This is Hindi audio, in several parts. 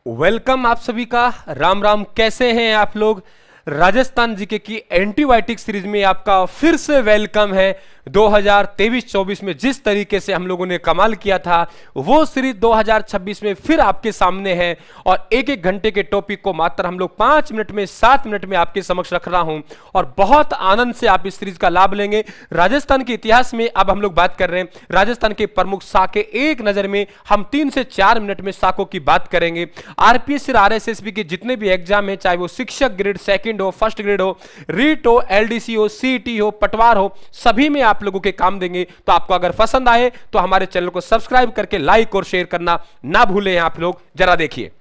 वेलकम आप सभी का। राम राम, कैसे हैं आप लोग। राजस्थान जीके की एंटीबायोटिक सीरीज में आपका फिर से वेलकम है। 2023-24 में जिस तरीके से हम लोगों ने कमाल किया था वो सीरीज 2026 में फिर आपके सामने है और एक एक घंटे के टॉपिक को मात्र हम लोग 5 मिनट में 7 मिनट में आपके समक्ष रख रहा हूं और बहुत आनंद से आप इस सीरीज का लाभ लेंगे। राजस्थान के इतिहास में अब हम लोग बात कर रहे हैं राजस्थान के प्रमुख साके। एक नजर में हम 3 से 4 मिनट में साकों की बात करेंगे। आरपीएस और आरएसएसबी के जितने भी एग्जाम है, चाहे वो शिक्षक ग्रेड सेकंड हो, फर्स्ट ग्रेड हो, रीट हो, एलडीसी हो, सीईटी हो, पटवार हो, सभी में आप लोगों के काम देंगे। तो आपको अगर पसंद आए तो हमारे चैनल को सब्सक्राइब करके लाइक और शेयर करना ना भूलें। आप लोग जरा देखिए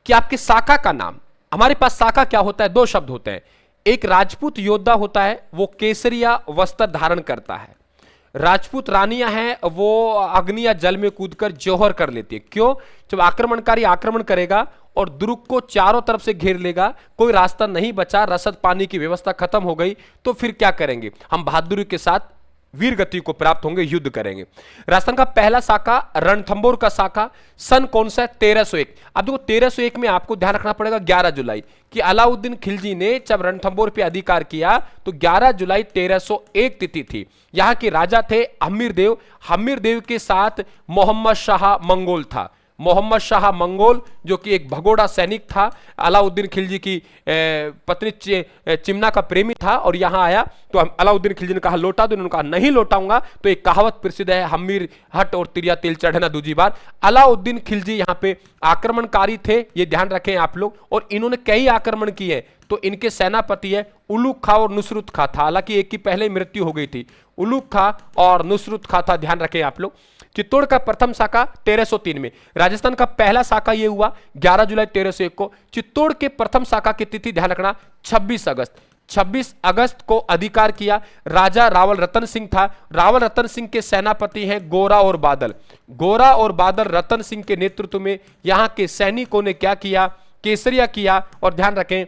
कि आपके साका का नाम, हमारे पास साका क्या होता है, 2 शब्द होते हैं। एक राजपूत योद्धा होता है, वो केसरिया वस्त्र धारण करता है। राजपूत रानियां हैं, वो अग्नि या जल में कूदकर जौहर कर लेती है। क्यों? जब आक्रमणकारी आक्रमण करेगा और दुर्ग को चारों तरफ से घेर लेगा, कोई रास्ता नहीं बचा, रसद पानी की व्यवस्था खत्म हो गई, तो फिर क्या करेंगे? हम बहादुरी के साथ वीर गति को प्राप्त होंगे, युद्ध करेंगे। राजस्थान का पहला साका रणथंभौर का साका, सन कौन सा है? 1301। अब देखो 1301 में आपको ध्यान रखना पड़ेगा 11 जुलाई कि अलाउद्दीन खिलजी ने जब रणथंभौर पे अधिकार किया तो 11 जुलाई 1301 तिथि थी। यहां के राजा थे हम्मीर देव। हम्मीर देव के साथ मोहम्मद शाह मंगोल था। मोहम्मद शाह मंगोल जो कि एक भगोड़ा सैनिक था, अलाउद्दीन खिलजी की पत्नी चिमना का प्रेमी था और यहां आया तो अलाउद्दीन खिलजी ने कहा लौटा दो, उन्होंने कहा नहीं लौटाऊंगा। तो एक कहावत प्रसिद्ध है, हम्मीर हट और तिरिया तेल चढ़े ना दूजी बार। अलाउद्दीन खिलजी यहां पे आक्रमणकारी थे, ये ध्यान रखें आप लोग, और इन्होंने कई आक्रमण किए। तो इनके सेनापति है उलूग खा और नुसरत खा था, हालांकि एक की पहले मृत्यु हो गई थी। उलूग खा और नुसरत खा था, ध्यान रखें आप लोग। चित्तौड़ का प्रथम साका 1303 में। राजस्थान का पहला साका यह हुआ 11 जुलाई 1301 को। चित्तौड़ के प्रथम साका की तिथि ध्यान रखना 26 अगस्त। 26 अगस्त को अधिकार किया। राजा रावल रतन सिंह था। रावल रतन सिंह के सेनापति हैं गोरा और बादल। गोरा और बादल रतन सिंह के नेतृत्व में यहां के सैनिकों ने क्या किया? केसरिया किया। और ध्यान रखें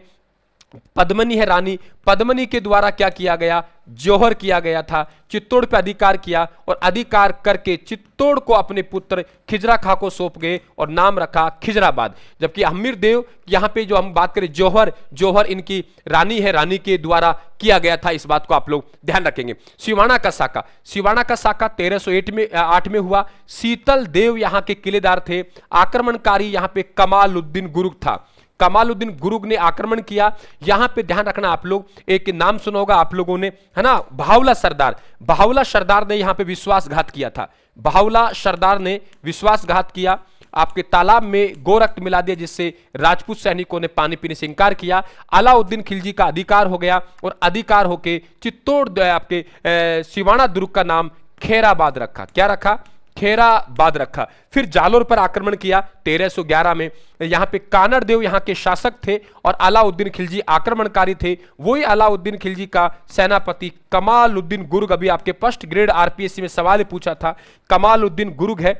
पद्मनी है रानी, पद्मनी के द्वारा क्या किया गया? जौहर किया गया था। चित्तौड़ पे अधिकार किया और अधिकार करके चित्तौड़ को अपने पुत्र खिजरा खां को सौंप गए और नाम रखा खिजराबाद। जबकि हम्मीर देव यहां पे जो हम बात करें जौहर, जौहर इनकी रानी है, रानी के द्वारा किया गया था। इस बात को आप लोग ध्यान रखेंगे। सिवाना का साका, सिवाना का साका 1308 में हुआ। शीतल देव यहां के किलेदार थे। आक्रमणकारी यहां पे कमालुद्दीन गुरुग था। कमालुद्दीन गुरुग ने आक्रमण किया। यहां पे ध्यान रखना आप लोग, एक नाम सुना होगा आप लोगों ने, है ना, बहावला सरदार। बहावला सरदार ने यहां पे विश्वासघात किया था। बहावला सरदार ने विश्वासघात किया, आपके तालाब में गोरक्त मिला दिया, जिससे राजपूत सैनिकों ने पानी पीने से इंकार किया। अलाउद्दीन खिलजी का अधिकार हो गया और अधिकार होके चित्तौड़ आपके सिवाना दुर्ग का नाम खैराबाद रखा। क्या रखा? खैराबाद रखा। फिर जालोर पर आक्रमण किया 1311 में। यहां पे कानड़ देव यहां के शासक थे और अलाउद्दीन खिलजी आक्रमणकारी थे। वही अलाउद्दीन खिलजी का सेनापति कमालुद्दीन गुरुग, अभी आपके फर्स्ट ग्रेड आरपीएससी में सवाल पूछा था, कमालुद्दीन गुरुग है।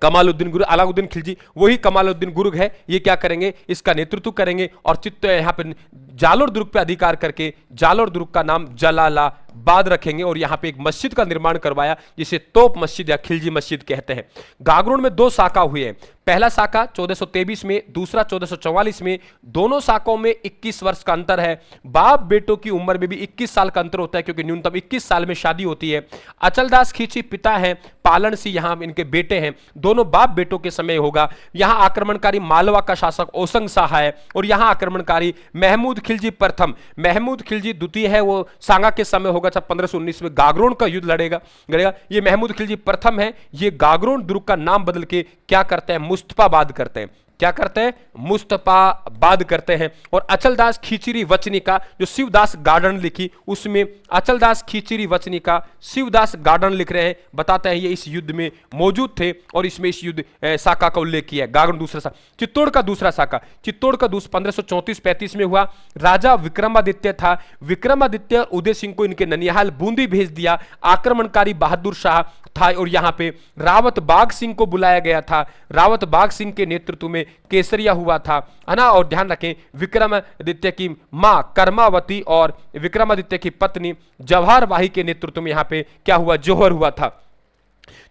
कमालुद्दीन गुरुग, अलाउद्दीन खिलजी वही कमालुद्दीन गुरुग है। ये क्या करेंगे? इसका नेतृत्व करेंगे और चित्तौड़ यहां पे जालोर दुर्ग पे अधिकार करके जालोर दुर्ग का नाम जलालाबाद रखेंगे और यहां पे एक मस्जिद का निर्माण करवाया, जिसे तोप मस्जिद या खिलजी मस्जिद कहते हैं। गागरोन में 2 साका हुए हैं। पहला साका 1423 में, दूसरा 1444 में। दोनों साकों में 21 वर्ष का अंतर है। बाप बेटों की उम्र में भी 21 साल का अंतर होता है, क्योंकि न्यूनतम 21 साल में शादी होती है। अचलदास खींची पिता हैं, पालन सिंह यहां इनके बेटे हैं। दोनों बाप बेटों के समय होगा। यहां आक्रमणकारी मालवा का शासक ओसंग शाह है और यहां आक्रमणकारी महमूद खिलजी प्रथम। महमूद खिलजी द्वितीय है, वो सांगा के समय होगा, 1519 में गागरोन का युद्ध लड़ेगा। ये महमूद खिलजी प्रथम है। ये गागरोन दुर्ग का नाम बदल के क्या करते हैं? मुस्तफाबाद करते हैं। क्या करते हैं? मुस्तफाबाद करते हैं। और अचलदास खींचीरी वचनिका जो शिवदास गार्डन लिखी, उसमें अचलदास खींचीरी वचनिका शिवदास गार्डन लिख रहे हैं, बताते हैं ये इस युद्ध में मौजूद थे और इसमें इस युद्ध साका का उल्लेख किया है। गागरोन दूसरा साका। चित्तौड़ का दूसरा साका, चित्तौड़ का 1534-35 में हुआ। राजा विक्रमादित्य था। विक्रमादित्य और उदय सिंह को इनके ननिहाल बूंदी भेज दिया। आक्रमणकारी बहादुर शाह था और यहां पे रावत बाग सिंह को बुलाया गया था। रावत बाग सिंह के नेतृत्व में केसरिया हुआ था, है ना। और ध्यान रखें विक्रमादित्य की मां कर्मावती और विक्रमादित्य की पत्नी जवाहर वाही के नेतृत्व में यहां पे क्या हुआ? जौहर हुआ था।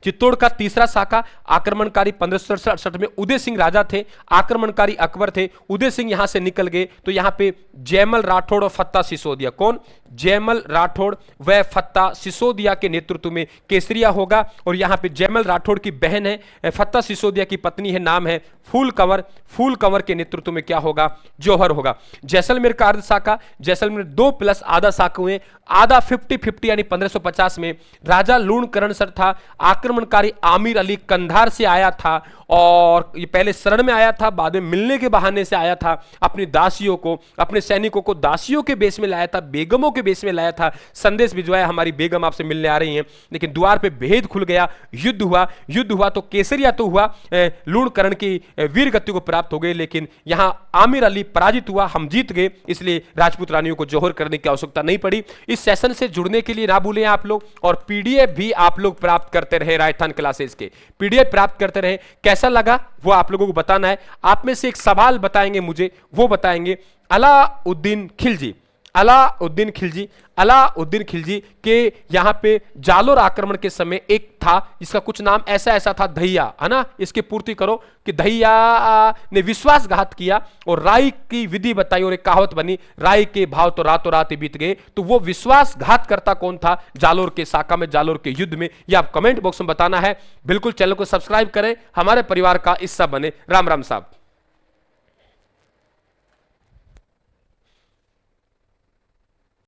चित्तौड़ का तीसरा शाखा आक्रमणकारी 1568 में उदय सिंह राजा थे, आक्रमणकारी अकबर थे। उदय सिंह यहां से निकल गए तो यहां पे जयमल राठौड़ और फत्ता सिसोदिया, कौन? जयमल राठौड़ व फत्ता सिसोदिया के नेतृत्व में केसरिया होगा। और यहां पे जयमल राठौड़ की बहन है, फत्ता सिसोदिया की पत्नी है, नाम है फूल कंवर। फूल कंवर के नेतृत्व में क्या होगा? जौहर होगा। जैसलमेर का अर्ध शाखा, जैसलमेर 2 प्लस आधा शाखा हुए, आधा 50-50 यानी 1550 में राजा लूणकरण सर था, आक्रमणकारी आमिर अली कंधार से आया था और ये पहले शरण में आया था, बाद में मिलने के बहाने से आया था। अपनी दासियों को, अपने सैनिकों को दासियों के बेस में लाया था, बेगमों के बेस में लाया था। संदेश भिजवाया हमारी बेगम आपसे मिलने आ रही हैं, लेकिन द्वार पे भेद खुल गया, युद्ध हुआ तो केसरिया तो हुआ, लूणकरण की वीर गति को प्राप्त हो गई, लेकिन यहां आमिर अली पराजित हुआ, हम जीत गए, इसलिए राजपूत रानियों को जौहर करने की आवश्यकता नहीं पड़ी। इस सेशन से जुड़ने के लिए ना भूलें आप लोग, और पीडीएफ भी आप लोग प्राप्त करते रहे, राजस्थान क्लासेस के पीडीएफ प्राप्त करते रहे। कैसा लगा वो आप लोगों को बताना है। आप में से एक सवाल बताएंगे मुझे, वो बताएंगे अलाउद्दीन खिलजी, अलाउद्दीन खिलजी के यहां पे जालोर आक्रमण के समय एक था जिसका कुछ नाम ऐसा था, दहिया, है ना? इसकी पूर्ति करो कि दहिया ने विश्वासघात किया और राई की विधि बताई और एक कहावत बनी, राई के भाव तो रातों रात ही बीत गए। तो वो विश्वासघात करता कौन था जालोर के साका में, जालोर के युद्ध में? ये आप कमेंट बॉक्स में बताना है। बिल्कुल चैनल को सब्सक्राइब करें, हमारे परिवार का हिस्सा बने। राम राम साहब।